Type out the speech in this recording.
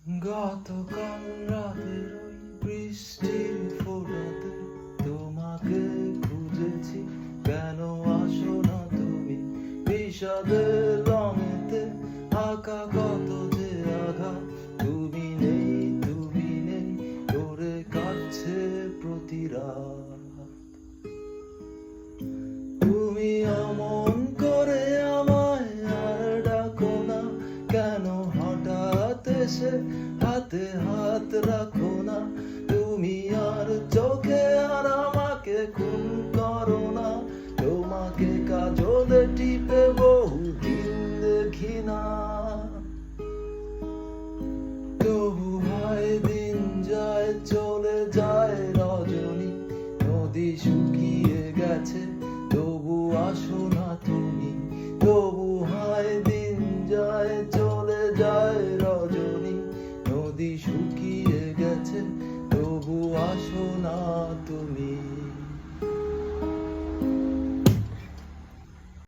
গতকাল রাতের ওই বৃষ্টির ফোঁটাতে তোমাকে খুঁজেছি, কেন আসো না তুমি? বিষাদের রঙেতে আঁকা কত যে আঘাত, তুমি নেই করে কাটছে প্রতি রাত। তুমি অমন করে আমায় আর ডাকো না, কেন হঠাৎ এসে হাতে হাত রাখো না? তুমি আর চোখে আর আমাকে খুন করো না, তোমাকে কাজলে টিপে বহুদিন দেখি না। তবু হয় দিন যায় চলে যায় রজনী, নদী শুকিয়ে গেছে তবু আসো না তুমি। তবু হয় দিন যায় চলে যায় রজনী, নদী শুকিয়ে গেছে তবু আসো না তুমি।